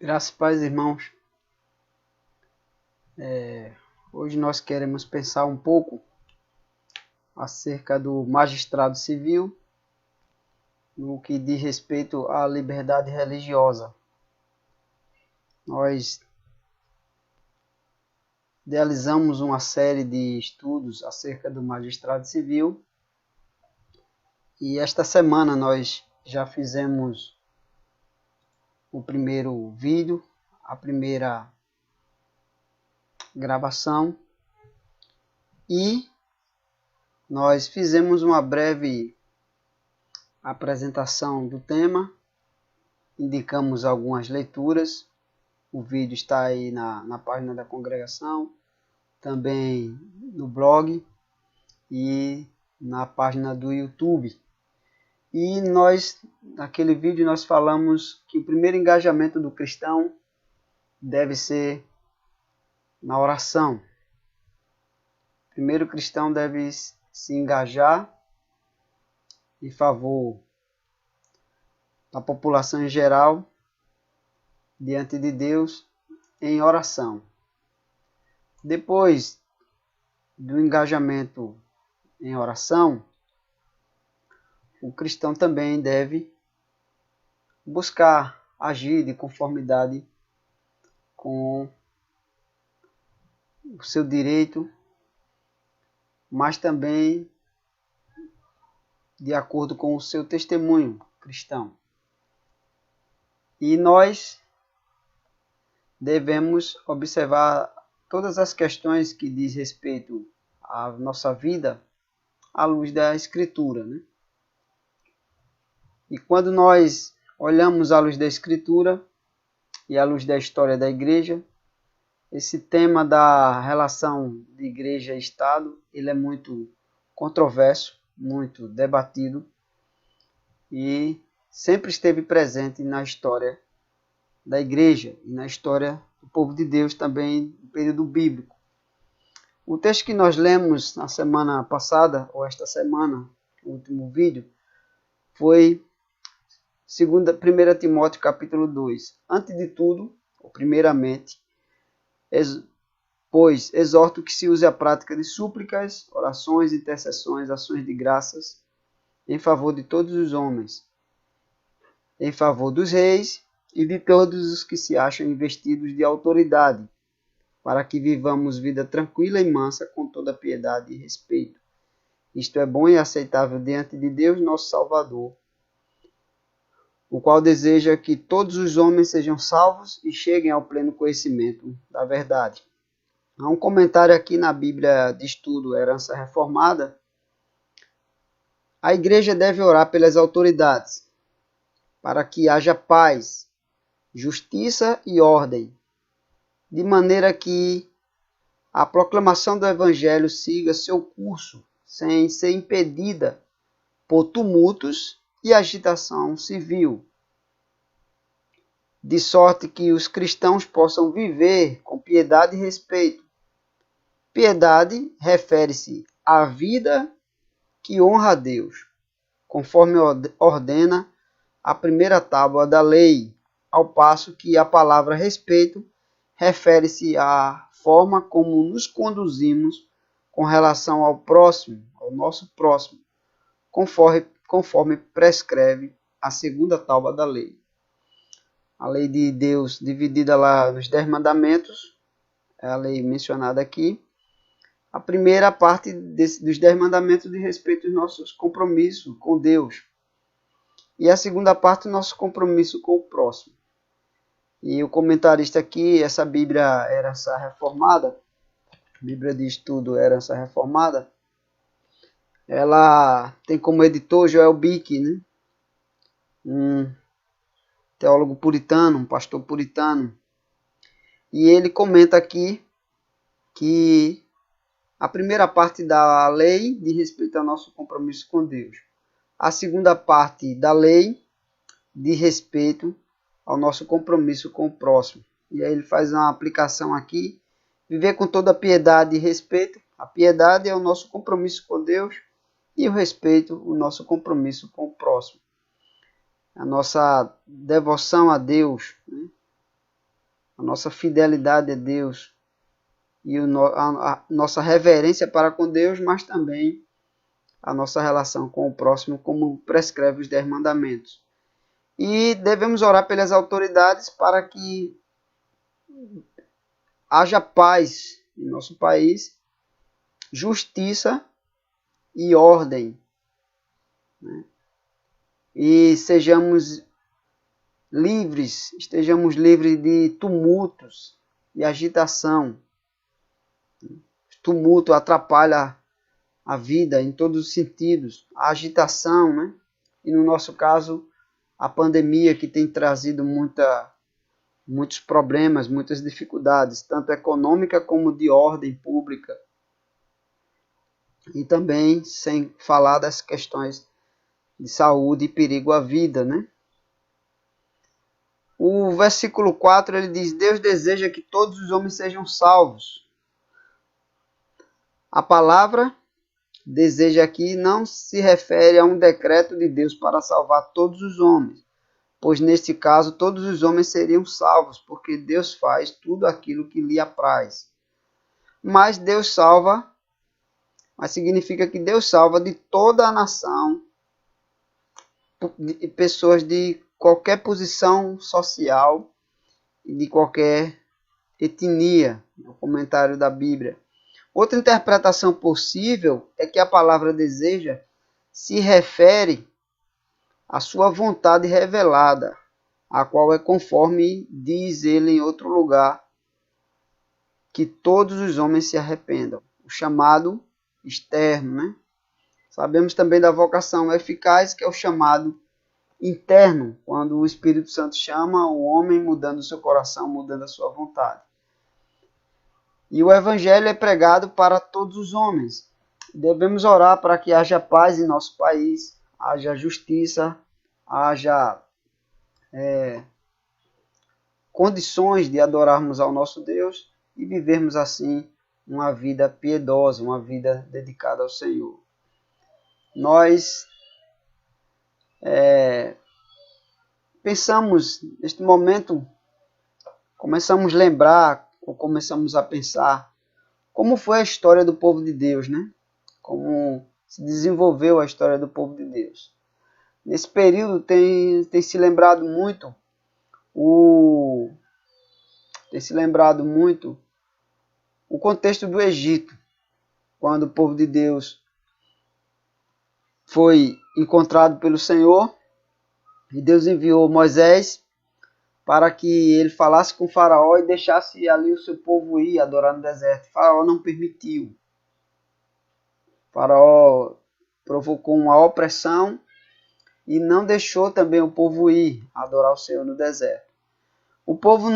Graças e paz, irmãos. Hoje nós queremos pensar um pouco acerca do magistrado civil no que diz respeito à liberdade religiosa. Nós idealizamos uma série de estudos acerca do magistrado civil e esta semana nós já fizemos o primeiro vídeo, a primeira gravação e nós fizemos uma breve apresentação do tema, indicamos algumas leituras. O vídeo está aí na página da congregação, também no blog e na página do YouTube. E naquele vídeo nós falamos que o primeiro engajamento do cristão deve ser na oração. Primeiro o cristão deve se engajar em favor da população em geral, diante de Deus, em oração. Depois do engajamento em oração, o cristão também deve buscar agir de conformidade com o seu direito, mas também de acordo com o seu testemunho cristão. E nós devemos observar todas as questões que diz respeito à nossa vida à luz da Escritura, né? E quando nós olhamos à luz da Escritura e à luz da história da igreja, esse tema da relação de igreja e Estado, ele é muito controverso, muito debatido e sempre esteve presente na história da igreja e na história do povo de Deus também no período bíblico. O texto que nós lemos na semana passada, ou esta semana, no último vídeo, foi 1 Timóteo capítulo 2. Antes de tudo, ou primeiramente, pois exorto que se use a prática de súplicas, orações, intercessões, ações de graças, em favor de todos os homens, em favor dos reis e de todos os que se acham investidos de autoridade, para que vivamos vida tranquila e mansa com toda piedade e respeito. Isto é bom e aceitável diante de Deus, nosso Salvador, o qual deseja que todos os homens sejam salvos e cheguem ao pleno conhecimento da verdade. Há um comentário aqui na Bíblia de Estudo Herança Reformada. A igreja deve orar pelas autoridades, para que haja paz, justiça e ordem, de maneira que a proclamação do Evangelho siga seu curso, sem ser impedida por tumultos e agitação civil, de sorte que os cristãos possam viver com piedade e respeito. Piedade refere-se à vida que honra a Deus, conforme ordena a primeira tábua da lei, ao passo que a palavra respeito refere-se à forma como nos conduzimos com relação ao próximo, ao nosso próximo, conforme prescreve a segunda tábua da lei. A lei de Deus, dividida lá nos 10 mandamentos, é a lei mencionada aqui. A primeira parte dos 10 mandamentos diz respeito aos nossos compromissos com Deus. E a segunda parte, o nosso compromisso com o próximo. E o comentarista aqui, essa Bíblia Herança Reformada, Bíblia de Estudo Herança Reformada, ela tem como editor Joel Bick, né? Um teólogo puritano, um pastor puritano. E ele comenta aqui que a primeira parte da lei diz respeito ao nosso compromisso com Deus. A segunda parte da lei diz respeito ao nosso compromisso com o próximo. E aí ele faz uma aplicação aqui. Viver com toda piedade e respeito. A piedade é o nosso compromisso com Deus e o respeito, o nosso compromisso com o próximo. A nossa devoção a Deus, né? a nossa fidelidade a Deus e a nossa reverência para com Deus, mas também a nossa relação com o próximo, como prescreve os 10 mandamentos. E devemos orar pelas autoridades para que haja paz em nosso país, justiça e ordem, né? E estejamos livres de tumultos e agitação. Tumulto atrapalha a vida em todos os sentidos. A agitação, né? E no nosso caso, a pandemia, que tem trazido muitos problemas, muitas dificuldades, tanto econômica como de ordem pública. E também sem falar das questões de saúde e perigo à vida, né? O versículo 4, ele diz: Deus deseja que todos os homens sejam salvos. A palavra deseja aqui não se refere a um decreto de Deus para salvar todos os homens, pois neste caso todos os homens seriam salvos, porque Deus faz tudo aquilo que lhe apraz. Mas Deus salva, mas significa que Deus salva de toda a nação, de pessoas de qualquer posição social e de qualquer etnia, no comentário da Bíblia. Outra interpretação possível é que a palavra deseja se refere à sua vontade revelada, a qual é conforme diz ele em outro lugar, que todos os homens se arrependam. O chamado externo, né? Sabemos também da vocação eficaz, que é o chamado interno, quando o Espírito Santo chama o homem mudando o seu coração, mudando a sua vontade. E o Evangelho é pregado para todos os homens. Devemos orar para que haja paz em nosso país, haja justiça, haja condições de adorarmos ao nosso Deus e vivermos assim uma vida piedosa, uma vida dedicada ao Senhor. Nós pensamos, neste momento, começamos a lembrar, ou começamos a pensar, como foi a história do povo de Deus, né? Como se desenvolveu a história do povo de Deus. Nesse período tem se lembrado muito o contexto do Egito, quando o povo de Deus foi encontrado pelo Senhor, e Deus enviou Moisés para que ele falasse com o faraó e deixasse ali o seu povo ir adorar no deserto. O faraó não permitiu. O faraó provocou uma opressão e não deixou também o povo ir adorar o Senhor no deserto. O povo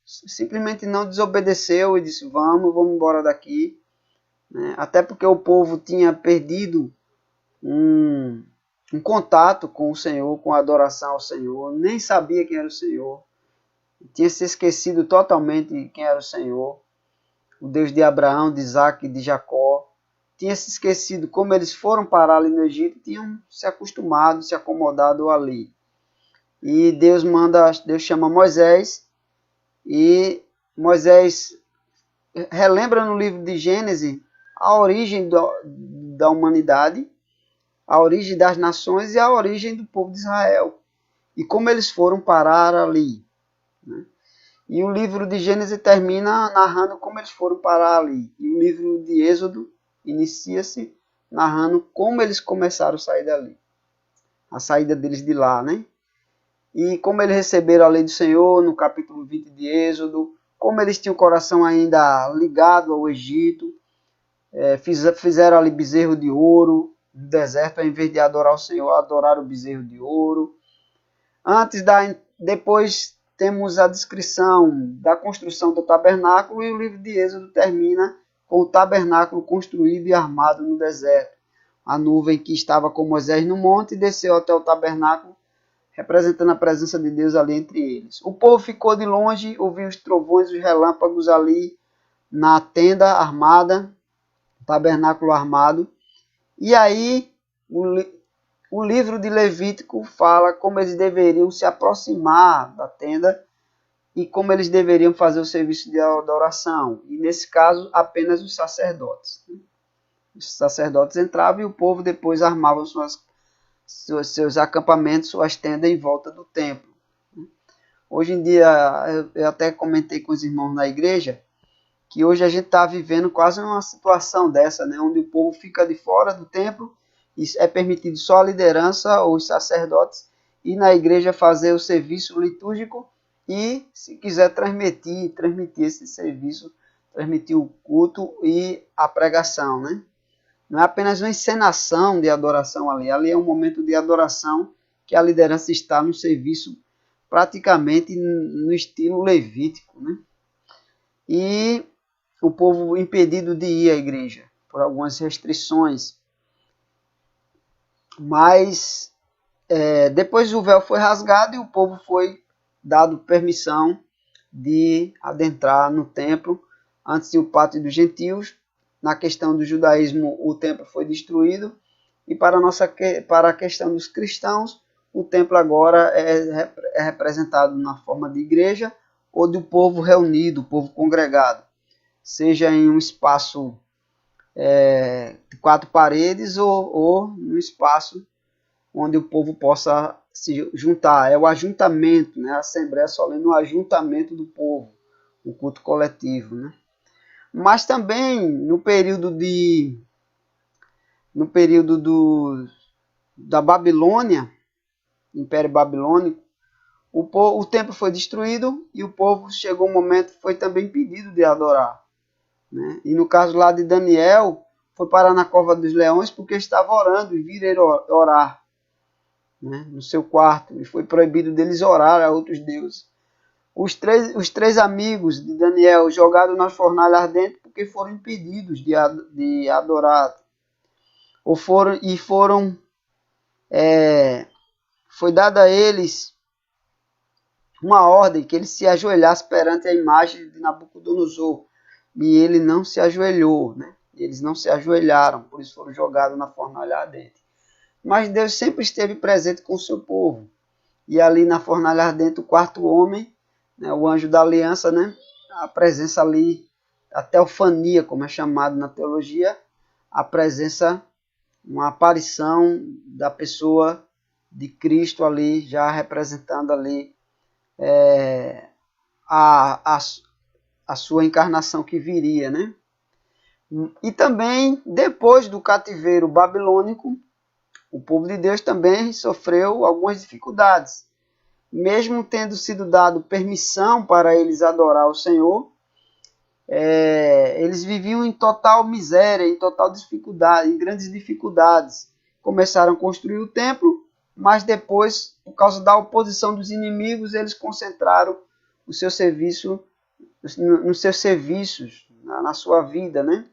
simplesmente não desobedeceu e disse: vamos embora daqui, né? Até porque o povo tinha perdido um contato com o Senhor, com a adoração ao Senhor, nem sabia quem era o Senhor, tinha se esquecido totalmente quem era o Senhor, o Deus de Abraão, de Isaac e de Jacó, tinha se esquecido como eles foram parar ali no Egito, tinham se acostumado, se acomodado ali. E Deus chama Moisés, e Moisés relembra no livro de Gênesis a origem da humanidade, a origem das nações e a origem do povo de Israel, e como eles foram parar ali, né? E o livro de Gênesis termina narrando como eles foram parar ali, e o livro de Êxodo inicia-se narrando como eles começaram a sair dali, a saída deles de lá, né? E como eles receberam a lei do Senhor no capítulo 20 de Êxodo, como eles tinham o coração ainda ligado ao Egito, fizeram ali bezerro de ouro no deserto, ao invés de adorar o Senhor, adoraram o bezerro de ouro. Depois temos a descrição da construção do tabernáculo, e o livro de Êxodo termina com o tabernáculo construído e armado no deserto. A nuvem que estava com Moisés no monte desceu até o tabernáculo, representando a presença de Deus ali entre eles. O povo ficou de longe, ouviu os trovões e os relâmpagos ali na tenda armada, tabernáculo armado. E aí o livro de Levítico fala como eles deveriam se aproximar da tenda e como eles deveriam fazer o serviço de adoração. E nesse caso, apenas os sacerdotes. Os sacerdotes entravam e o povo depois armava seus acampamentos, suas tendas em volta do templo. Hoje em dia, eu até comentei com os irmãos na igreja, que hoje a gente está vivendo quase uma situação dessa, né, onde o povo fica de fora do templo e é permitido só a liderança ou os sacerdotes ir na igreja fazer o serviço litúrgico e, se quiser, transmitir esse serviço, transmitir o culto e a pregação, né? Não é apenas uma encenação de adoração ali. Ali é um momento de adoração que a liderança está no serviço praticamente no estilo levítico, né? E o povo impedido de ir à igreja por algumas restrições. Mas depois o véu foi rasgado e o povo foi dado permissão de adentrar no templo antes do pátio dos gentios. Na questão do judaísmo, o templo foi destruído. E para a questão dos cristãos, o templo agora é representado na forma de igreja ou do povo reunido, o povo congregado. Seja em um espaço de 4 paredes ou no espaço onde o povo possa se juntar. É o ajuntamento, né? A Assembleia Solene, o ajuntamento do povo, o culto coletivo, né? Mas também no período da Babilônia, Império Babilônico, o templo foi destruído e o povo chegou um momento que foi também impedido de adorar, né? E no caso lá de Daniel, foi parar na cova dos leões porque estava orando e viram orar, né, no seu quarto, e foi proibido deles orar a outros deuses. Os três amigos de Daniel jogados na fornalha ardente porque foram impedidos de adorar. Foi dada a eles uma ordem que eles se ajoelhassem perante a imagem de Nabucodonosor. E ele não se ajoelhou, né? Eles não se ajoelharam, por isso foram jogados na fornalha ardente. Mas Deus sempre esteve presente com o seu povo. E ali na fornalha ardente, o quarto homem, né, o anjo da aliança, né, a presença ali, a teofania, como é chamado na teologia, a presença, uma aparição da pessoa de Cristo ali, já representando ali a sua encarnação que viria, né? E também, depois do cativeiro babilônico, o povo de Deus também sofreu algumas dificuldades. Mesmo tendo sido dado permissão para eles adorar o Senhor, eles viviam em total miséria, em total dificuldade, em grandes dificuldades. Começaram a construir o templo, mas depois, por causa da oposição dos inimigos, eles concentraram o seu serviço nos seus serviços, na sua vida, né?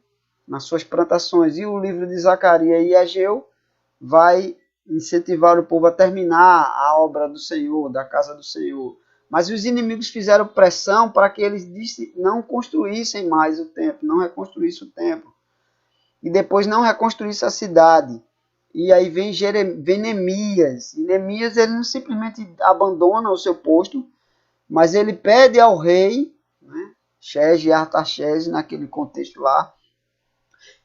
Nas suas plantações. E o livro de Zacarias e Ageu vai incentivar o povo a terminar a obra do Senhor, da casa do Senhor. Mas os inimigos fizeram pressão para que eles não construíssem mais o templo, não reconstruíssem o templo. E depois não reconstruíssem a cidade. E aí vem Neemias. E Neemias ele não simplesmente abandona o seu posto, mas ele pede ao rei, né, Shege e Artaxerxes, naquele contexto lá,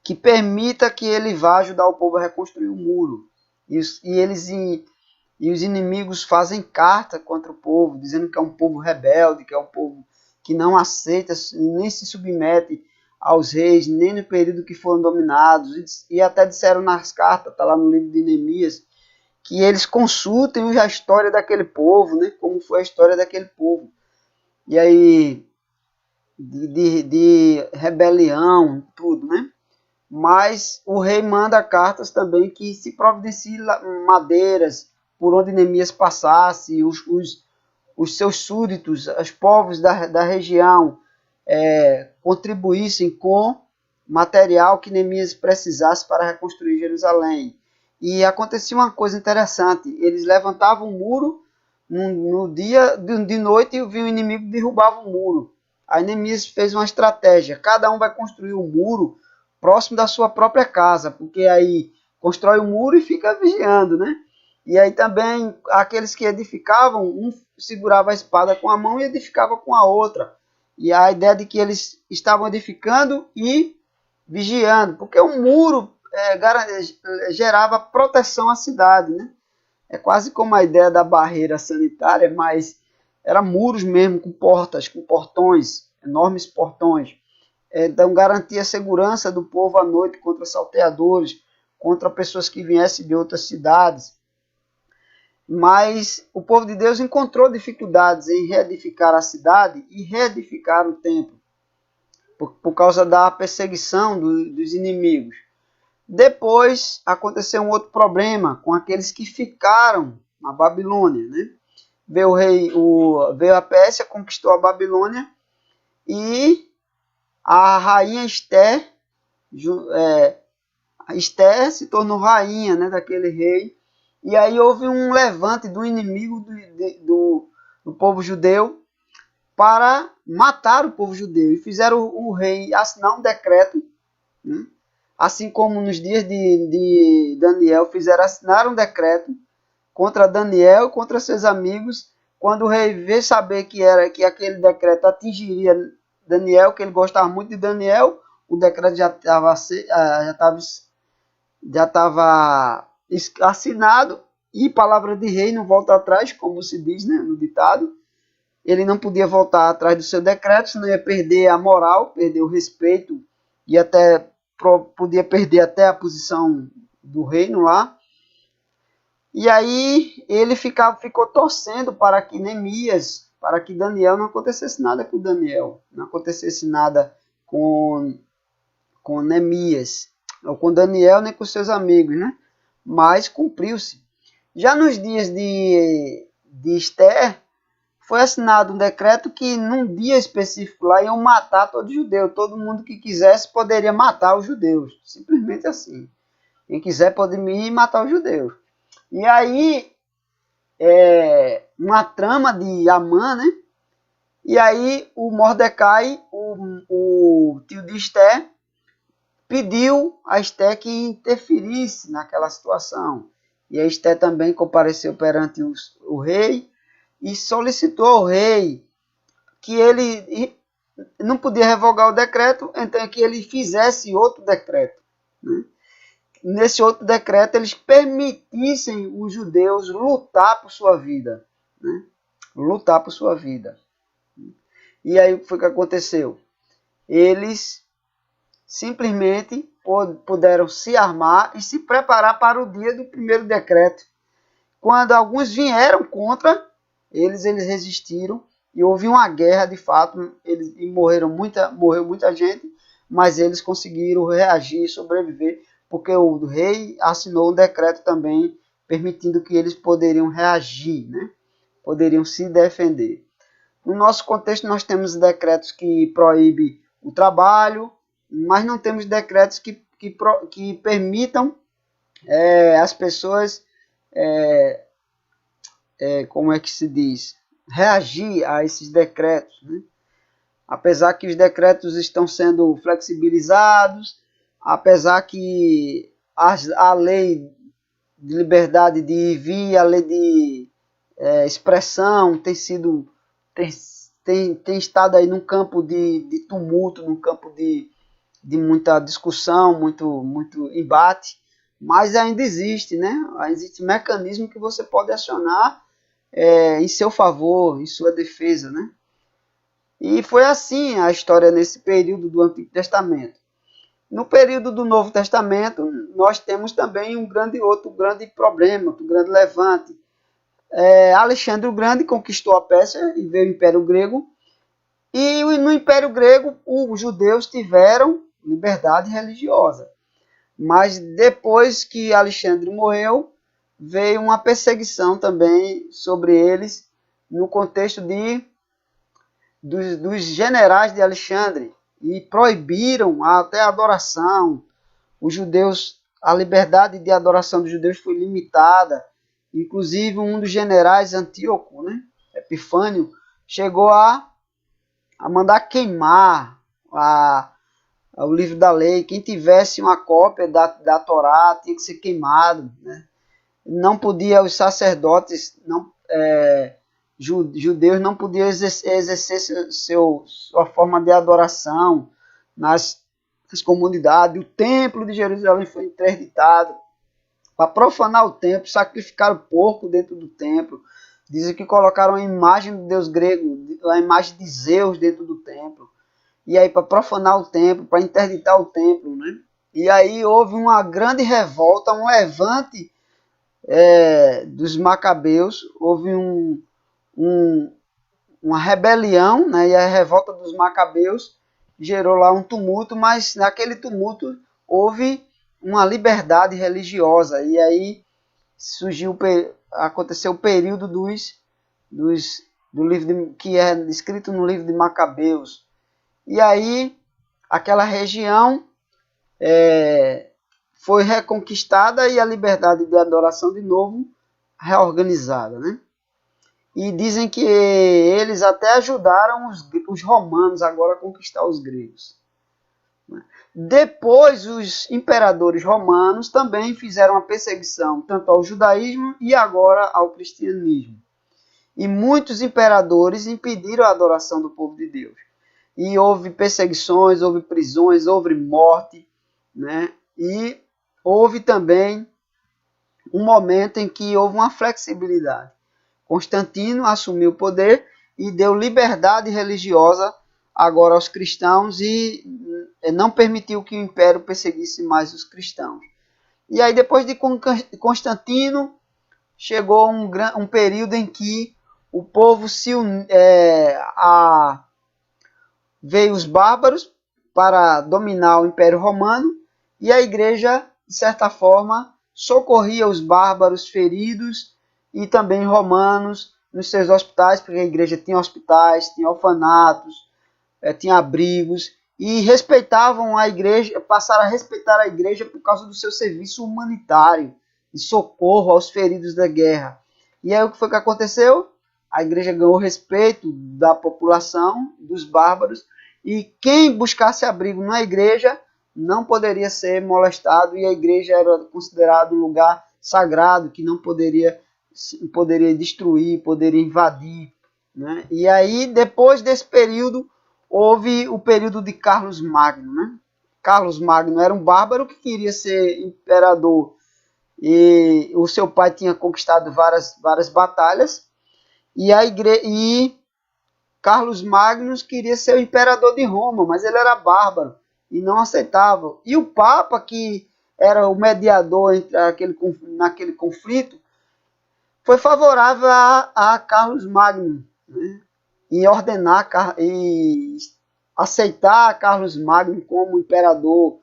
que permita que ele vá ajudar o povo a reconstruir o muro. E os inimigos fazem carta contra o povo, dizendo que é um povo rebelde, que é um povo que não aceita, nem se submete aos reis, nem no período que foram dominados. E até disseram nas cartas, está lá no livro de Neemias, que eles consultem a história daquele povo, né? Como foi a história daquele povo. E aí, de rebelião, tudo, né? Mas o rei manda cartas também que se providencie madeiras por onde Neemias passasse, os seus súditos, os povos da região, contribuíssem com material que Neemias precisasse para reconstruir Jerusalém. E acontecia uma coisa interessante, eles levantavam o muro no dia de noite e viam o inimigo derrubava o muro. Aí Neemias fez uma estratégia, cada um vai construir um muro próximo da sua própria casa, porque aí constrói o muro e fica vigiando, né? E aí também aqueles que edificavam, um segurava a espada com a mão e edificava com a outra. E a ideia de que eles estavam edificando e vigiando, porque o muro gerava proteção à cidade, né? É quase como a ideia da barreira sanitária, mas eram muros mesmo, com portas, com portões, enormes portões. Então garantia a segurança do povo à noite contra salteadores, contra pessoas que viessem de outras cidades. Mas o povo de Deus encontrou dificuldades em reedificar a cidade e reedificar o templo, por causa da perseguição dos inimigos. Depois aconteceu um outro problema com aqueles que ficaram na Babilônia, né? Veio a Pérsia, conquistou a Babilônia e a rainha Esther se tornou rainha, né, daquele rei. E aí houve um levante do inimigo do povo judeu para matar o povo judeu. E fizeram o rei assinar um decreto, né? Assim como nos dias de Daniel, assinar um decreto contra Daniel, contra seus amigos. Quando o rei veio saber que aquele decreto atingiria Daniel, que ele gostava muito de Daniel, o decreto já estava assinado, e palavra de rei não volta atrás, como se diz, né, no ditado. Ele não podia voltar atrás do seu decreto, senão ia perder a moral, perder o respeito, e até podia perder até a posição do reino lá. E aí ele ficou torcendo para que Neemias, para que Daniel, não acontecesse nada com Daniel, não acontecesse nada com Neemias, ou com Daniel, nem com seus amigos, né? Mas cumpriu-se. Já nos dias de Esther, foi assinado um decreto que num dia específico lá iam matar todo judeu. Todo mundo que quisesse poderia matar os judeus. Simplesmente assim. Quem quiser pode ir matar os judeus. E aí, uma trama de Amã, né? E aí o Mordecai, o tio de Esther, pediu a Esther que interferisse naquela situação. E a Esther também compareceu perante o rei e solicitou ao rei que ele não podia revogar o decreto, então que ele fizesse outro decreto, né? Nesse outro decreto eles permitissem os judeus lutar por sua vida, né? Lutar por sua vida. E aí o que foi que aconteceu? Eles simplesmente puderam se armar e se preparar para o dia do primeiro decreto. Quando alguns vieram contra, eles resistiram e houve uma guerra de fato, e morreu muita gente, mas eles conseguiram reagir e sobreviver, porque o rei assinou um decreto também permitindo que eles poderiam reagir, né? Poderiam se defender. No nosso contexto nós temos decretos que proíbem o trabalho, mas não temos decretos que permitam as pessoas, como é que se diz, reagir a esses decretos, né? Apesar que os decretos estão sendo flexibilizados, apesar que a lei de liberdade de ir e vir, a lei de expressão tem estado aí num campo de tumulto, num campo de muita discussão, muito embate, mas ainda existe, né? Existe mecanismo que você pode acionar em seu favor, em sua defesa, né? E foi assim a história nesse período do Antigo Testamento. No período do Novo Testamento, nós temos também outro grande problema, outro grande levante. Alexandre o Grande conquistou a Pérsia e veio o Império Grego. E no Império Grego, os judeus tiveram liberdade religiosa. Mas depois que Alexandre morreu, veio uma perseguição também sobre eles, no contexto dos generais de Alexandre, e proibiram até a adoração. Os judeus, a liberdade de adoração dos judeus foi limitada. Inclusive um dos generais, Antíoco, né, Epifânio, chegou a mandar queimar o livro da lei. Quem tivesse uma cópia da Torá tinha que ser queimado, né? não podia, os sacerdotes judeus não podiam exercer sua forma de adoração nas comunidades. O templo de Jerusalém foi interditado. Para profanar o templo, sacrificaram porco dentro do templo. Dizem que colocaram a imagem do deus grego, a imagem de Zeus dentro do templo. E aí, para profanar o templo, para interditar o templo, né? E aí houve uma grande revolta, um levante dos macabeus, houve uma rebelião, né? E a revolta dos macabeus gerou lá um tumulto, mas naquele tumulto houve uma liberdade religiosa. E aí aconteceu o período do livro que é escrito no livro de Macabeus. E aí aquela região foi reconquistada e a liberdade de adoração de novo reorganizada, né? E dizem que eles até ajudaram os romanos agora a conquistar os gregos. Depois, os imperadores romanos também fizeram uma perseguição tanto ao judaísmo e agora ao cristianismo. E muitos imperadores impediram a adoração do povo de Deus. E houve perseguições, houve prisões, houve morte, né? E houve também um momento em que houve uma flexibilidade. Constantino assumiu o poder e deu liberdade religiosa agora aos cristãos e não permitiu que o império perseguisse mais os cristãos. E aí depois de Constantino chegou um período em que o povo veio os bárbaros para dominar o Império Romano e a igreja, de certa forma, socorria os bárbaros feridos e também romanos nos seus hospitais, porque a igreja tinha hospitais, tinha orfanatos, tinha abrigos, e respeitavam a igreja, passaram a respeitar a igreja por causa do seu serviço humanitário e socorro aos feridos da guerra. E aí o que foi que aconteceu? A igreja ganhou respeito da população, dos bárbaros, e quem buscasse abrigo na igreja não poderia ser molestado, e a igreja era considerada um lugar sagrado que não poderia destruir, poderia invadir, né? E aí, depois desse período, houve o período de Carlos Magno, né? Carlos Magno era um bárbaro que queria ser imperador e o seu pai tinha conquistado várias batalhas e Carlos Magno queria ser o imperador de Roma, mas ele era bárbaro e não aceitava. E o Papa, que era o mediador naquele conflito, foi favorável a Carlos Magno, né? E ordenar e aceitar Carlos Magno como imperador,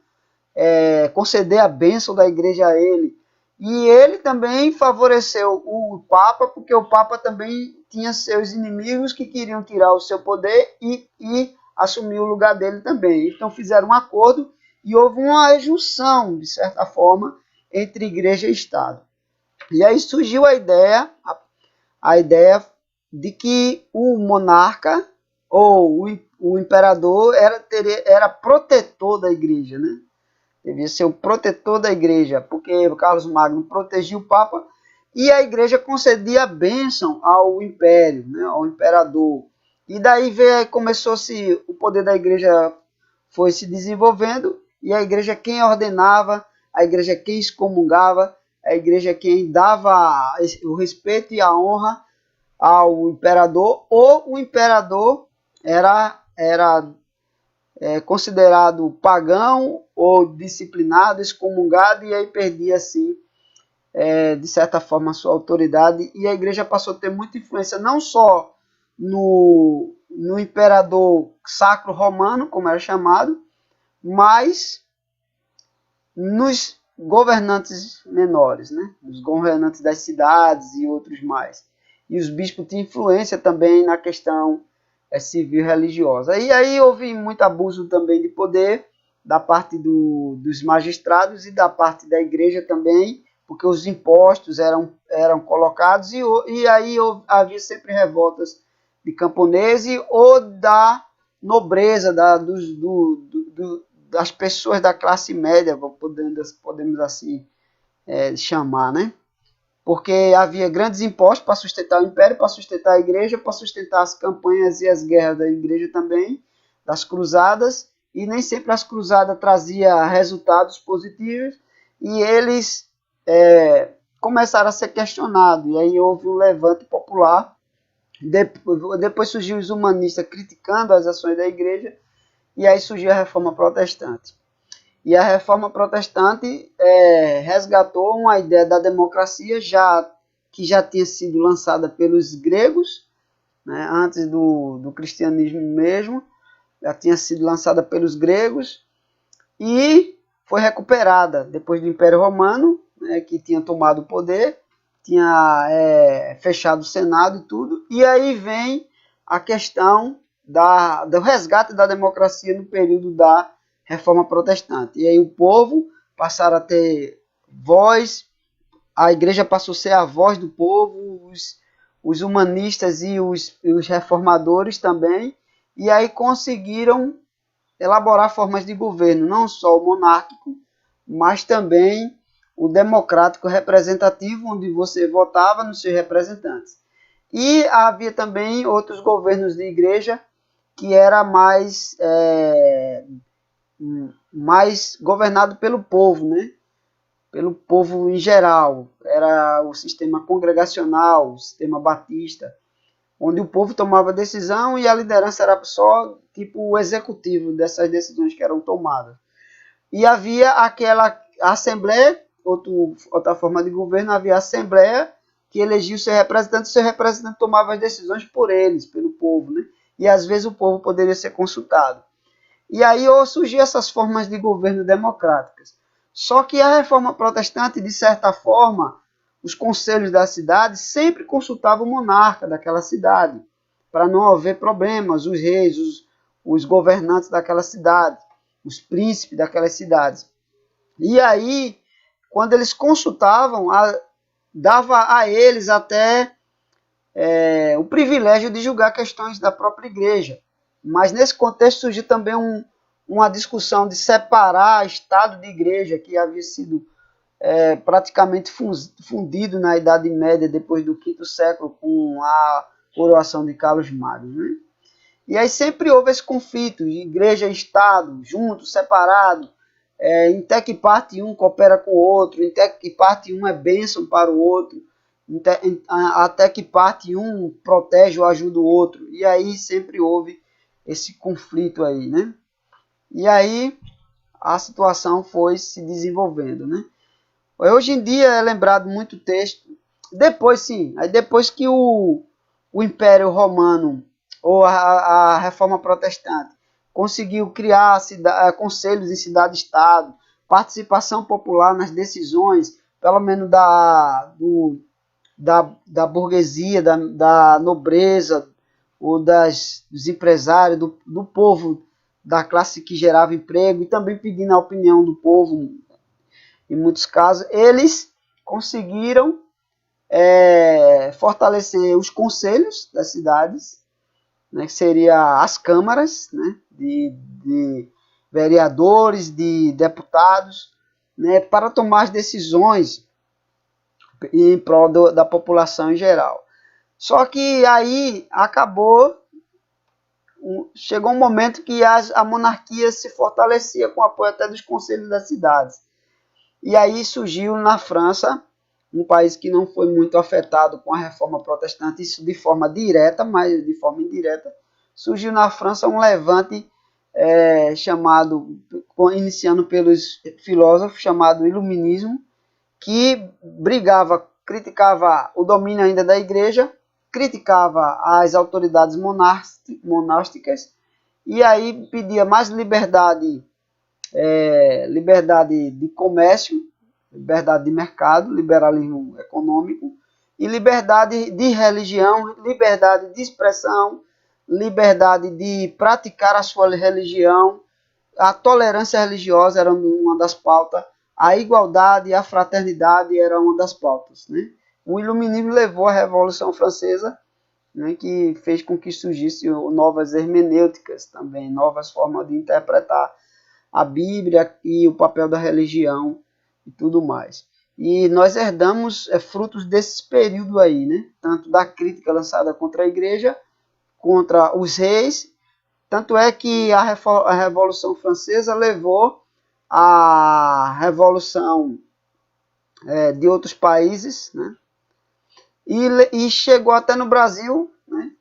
conceder a bênção da igreja a ele. E ele também favoreceu o Papa, porque o Papa também tinha seus inimigos que queriam tirar o seu poder e assumir o lugar dele também. Então fizeram um acordo e houve uma junção, de certa forma, entre igreja e Estado. E aí surgiu a ideia de que o monarca ou o imperador era protetor da igreja, né? Devia ser o protetor da igreja, porque o Carlos Magno protegia o Papa e a igreja concedia a bênção ao império, né? Ao imperador. E daí começou-se, o poder da igreja foi se desenvolvendo e a igreja quem ordenava, a igreja quem excomungava, a igreja quem dava o respeito e a honra ao imperador, ou o imperador era considerado pagão ou disciplinado, excomungado, e aí perdia assim, de certa forma, a sua autoridade, e a igreja passou a ter muita influência não só no imperador sacro romano, como era chamado, mas nos governantes menores, né? Os governantes das cidades e outros mais. E os bispos tinham influência também na questão civil e religiosa. E aí houve muito abuso também de poder da parte dos magistrados e da parte da igreja também, porque os impostos eram colocados e aí havia sempre revoltas de camponese ou da nobreza, das pessoas da classe média, podemos assim chamar, né? porque havia grandes impostos para sustentar o império, para sustentar a igreja, para sustentar as campanhas e as guerras da igreja também, das cruzadas, e nem sempre as cruzadas traziam resultados positivos, e eles começaram a ser questionados, e aí houve um levante popular. Depois surgiu os humanistas criticando as ações da igreja, e aí surgiu a Reforma Protestante. E a Reforma Protestante resgatou uma ideia da democracia que já tinha sido lançada pelos gregos, né, antes do cristianismo mesmo, já tinha sido lançada pelos gregos, e foi recuperada depois do Império Romano, né, que tinha tomado o poder, tinha fechado o Senado e tudo, e aí vem a questão do resgate da democracia no período da Reforma Protestante. E aí o povo passaram a ter voz, a igreja passou a ser a voz do povo, os humanistas e os reformadores também, e aí conseguiram elaborar formas de governo, não só o monárquico, mas também o democrático representativo, onde você votava nos seus representantes. E havia também outros governos de igreja que era mais governado pelo povo, né? Pelo povo em geral. Era o sistema congregacional, o sistema batista, onde o povo tomava decisão e a liderança era só tipo o executivo dessas decisões que eram tomadas. E havia aquela assembleia, outra forma de governo, havia a assembleia que elegia o seu representante tomava as decisões por eles, pelo povo, né? E às vezes o povo poderia ser consultado. E aí surgiam essas formas de governo democráticas. Só que a Reforma Protestante, de certa forma, os conselhos da cidade sempre consultavam o monarca daquela cidade, para não haver problemas, os reis, os governantes daquela cidade, os príncipes daquelas cidades. E aí, quando eles consultavam, dava a eles até o privilégio de julgar questões da própria igreja. Mas nesse contexto surgiu também uma discussão de separar Estado de igreja, que havia sido praticamente fundido na Idade Média, depois do V século, com a coroação de Carlos Magno, né? E aí sempre houve esse conflito, igreja e Estado, juntos, separados, em até que parte um coopera com o outro, em até que parte um é bênção para o outro, até que parte um protege ou ajuda o outro. E aí sempre houve esse conflito aí, né? E aí a situação foi se desenvolvendo, né? Hoje em dia é lembrado muito texto. Depois que o Império Romano ou a Reforma Protestante conseguiu criar conselhos em cidade-estado, participação popular nas decisões, pelo menos da burguesia, da nobreza, ou dos empresários, do povo, da classe que gerava emprego, e também pedindo a opinião do povo, em muitos casos, eles conseguiram fortalecer os conselhos das cidades, né, que seriam as câmaras, né, de vereadores, de deputados, né, para tomar as decisões em prol da população em geral. Só que aí chegou um momento que a monarquia se fortalecia com o apoio até dos conselhos das cidades. E aí surgiu na França, um país que não foi muito afetado com a Reforma Protestante, isso de forma direta, mas de forma indireta, surgiu na França um levante iniciando pelos filósofos, chamado Iluminismo, que criticava o domínio ainda da igreja, criticava as autoridades monásticas, e aí pedia mais liberdade de comércio, liberdade de mercado, liberalismo econômico, e liberdade de religião, liberdade de expressão, liberdade de praticar a sua religião, a tolerância religiosa era uma das pautas, a igualdade e a fraternidade era uma das pautas, né? O iluminismo levou à Revolução Francesa, né, que fez com que surgissem novas hermenêuticas também, novas formas de interpretar a Bíblia e o papel da religião e tudo mais. E nós herdamos frutos desse período aí, né? Tanto da crítica lançada contra a igreja, contra os reis. Tanto é que a Revolução Francesa levou à revolução de outros países, né? E chegou até no Brasil, né?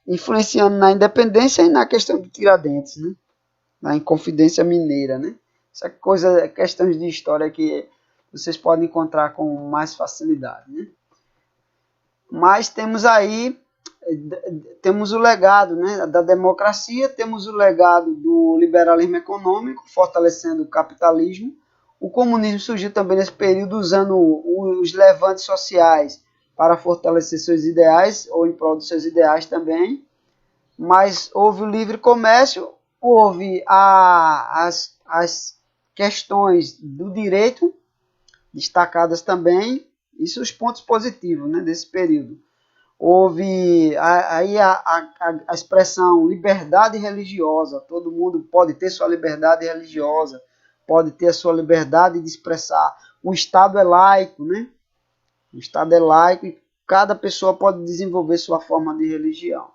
Influenciando na independência e na questão de Tiradentes, né? Na Inconfidência Mineira, né? Essa coisa, questões de história que vocês podem encontrar com mais facilidade, né? Mas temos aí, temos o legado, né, da democracia, temos o legado do liberalismo econômico, fortalecendo o capitalismo. O comunismo surgiu também nesse período usando os levantes sociais para fortalecer seus ideais, ou em prol dos seus ideais também. Mas houve o livre comércio, houve as questões do direito destacadas também, isso os pontos positivos, né, desse período. Houve aí a expressão liberdade religiosa, todo mundo pode ter sua liberdade religiosa, pode ter a sua liberdade de expressar. O Estado é laico, né? O Estado é laico e cada pessoa pode desenvolver sua forma de religião,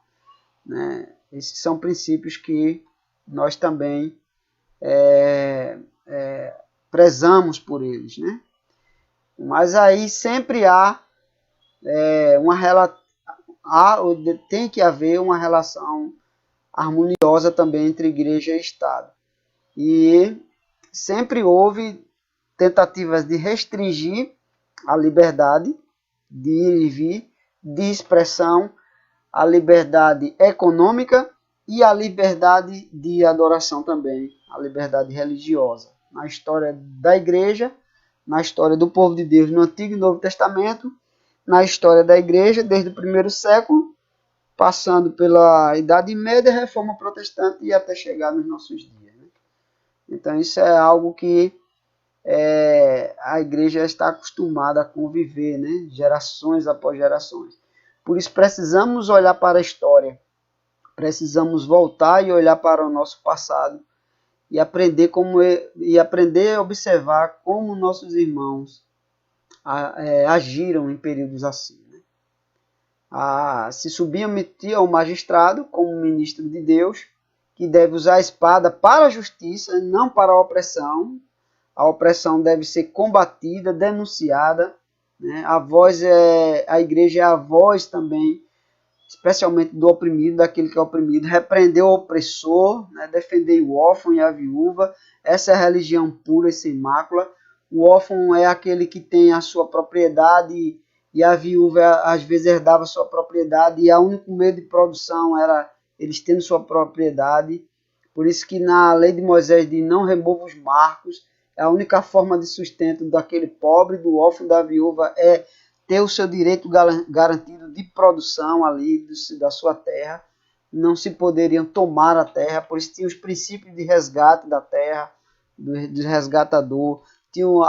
né? Esses são princípios que nós também prezamos por eles, né? Mas aí sempre há tem que haver uma relação harmoniosa também entre igreja e Estado. E sempre houve tentativas de restringir a liberdade de ir e vir, de expressão, a liberdade econômica e a liberdade de adoração também, a liberdade religiosa. Na história da igreja, na história do povo de Deus no Antigo e Novo Testamento, na história da igreja desde o primeiro século, passando pela Idade Média, Reforma Protestante e até chegar nos nossos dias, né? Então isso é algo que a igreja está acostumada a conviver, né? Gerações após gerações. Por isso precisamos olhar para a história, precisamos voltar e olhar para o nosso passado e aprender a observar como nossos irmãos agiram em períodos assim, né? Se submeter ao magistrado como ministro de Deus, que deve usar a espada para a justiça, não para a opressão. A opressão deve ser combatida, denunciada, né? A igreja é a voz também, especialmente do oprimido, daquele que é oprimido, repreender o opressor, né? Defender o órfão e a viúva. Essa é a religião pura e sem mácula. O órfão é aquele que tem a sua propriedade e a viúva às vezes herdava sua propriedade e o único meio de produção era eles tendo sua propriedade. Por isso que na lei de Moisés diz não remova os marcos. A única forma de sustento daquele pobre, do órfão, da viúva é ter o seu direito garantido de produção ali da sua terra. Não se poderiam tomar a terra, por isso tinha os princípios de resgate da terra, do resgatador. Tinham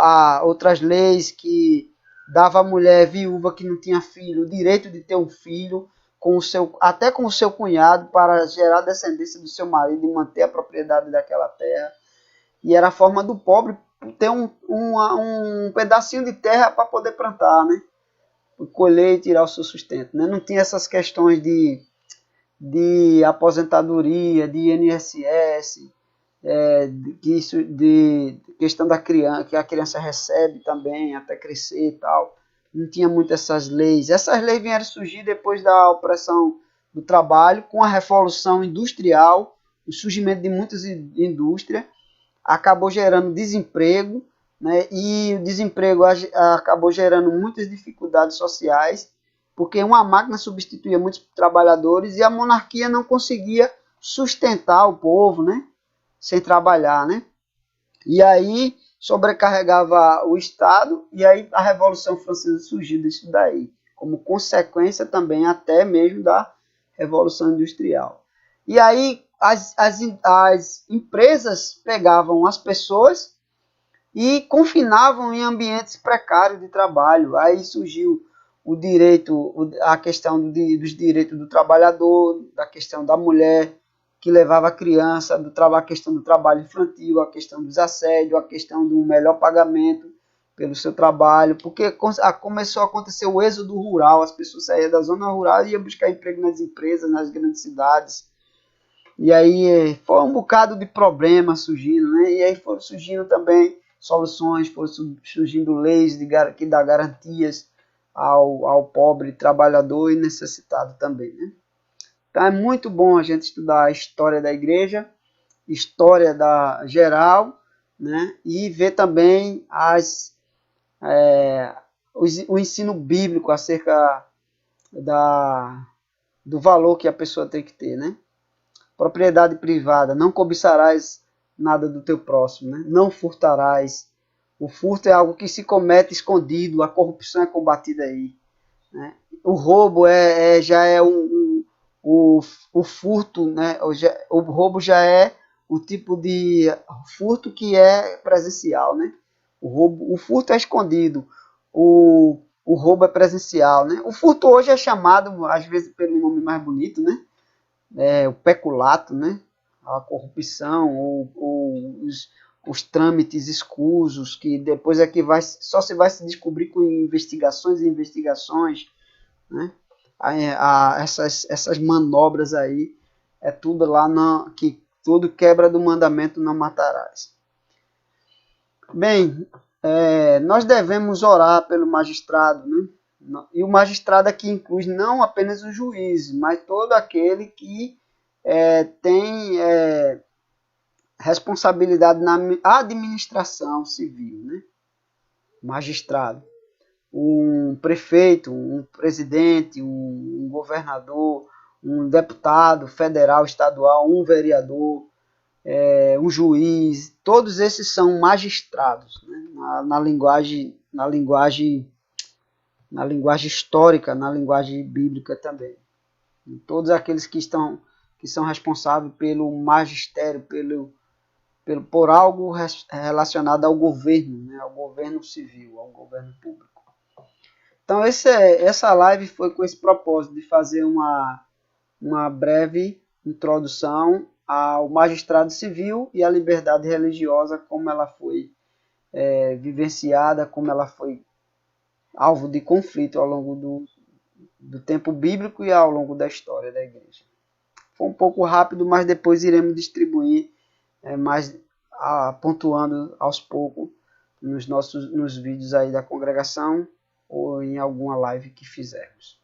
outras leis que dava à mulher viúva que não tinha filho o direito de ter um filho, até com o seu cunhado, para gerar descendência do seu marido e manter a propriedade daquela terra. E era a forma do pobre ter um pedacinho de terra para poder plantar, né? Colher e tirar o seu sustento, né? Não tinha essas questões de aposentadoria, de INSS, de questão da criança, que a criança recebe também até crescer e tal. Não tinha muito essas leis. Essas leis vieram surgir depois da opressão do trabalho, com a Revolução Industrial, o surgimento de muitas indústrias, acabou gerando desemprego, né? E o desemprego acabou gerando muitas dificuldades sociais, porque uma máquina substituía muitos trabalhadores e a monarquia não conseguia sustentar o povo, né? Sem trabalhar, né? E aí sobrecarregava o Estado, e aí a Revolução Francesa surgiu disso daí, como consequência também até mesmo da Revolução Industrial. E aí as empresas pegavam as pessoas e confinavam em ambientes precários de trabalho. Aí surgiu a questão dos direitos do trabalhador, da questão da mulher, que levava a criança, a questão do trabalho infantil, a questão dos assédios, a questão do melhor pagamento pelo seu trabalho, porque começou a acontecer o êxodo rural, as pessoas saíam da zona rural e iam buscar emprego nas empresas, nas grandes cidades. E aí foi um bocado de problemas surgindo, né? E aí foram surgindo também soluções, foram surgindo leis que dão garantias ao pobre trabalhador e necessitado também, né? Então é muito bom a gente estudar a história da igreja, história da geral, né? E ver também o ensino bíblico acerca do valor que a pessoa tem que ter, né? Propriedade privada, não cobiçarás nada do teu próximo, né? Não furtarás. O furto é algo que se comete escondido, a corrupção é combatida aí, né? O roubo já é o furto, né? O roubo já é o tipo de furto que é presencial, né? O furto é escondido, o roubo é presencial, né? O furto hoje é chamado, às vezes, pelo nome mais bonito, né? O peculato, né? A corrupção, ou os trâmites escusos, que depois é que só se vai se descobrir com investigações e investigações, né? Essas manobras aí, é tudo lá que tudo quebra do mandamento não matarás. Bem, nós devemos orar pelo magistrado, né? E o magistrado aqui inclui não apenas o juiz, mas todo aquele que tem responsabilidade na administração civil, né? Magistrado. Um prefeito, um presidente, um governador, um deputado federal, estadual, um vereador, um juiz, todos esses são magistrados, né? na linguagem histórica, na linguagem bíblica também. E todos aqueles que são responsáveis pelo magistério, por algo relacionado ao governo, né? Ao governo civil, ao governo público. Então essa live foi com esse propósito de fazer uma breve introdução ao magistrado civil e à liberdade religiosa, como ela foi vivenciada, como ela foi alvo de conflito ao longo do tempo bíblico e ao longo da história da igreja. Foi um pouco rápido, mas depois iremos distribuir mais pontuando aos poucos nos vídeos aí da congregação ou em alguma live que fizermos.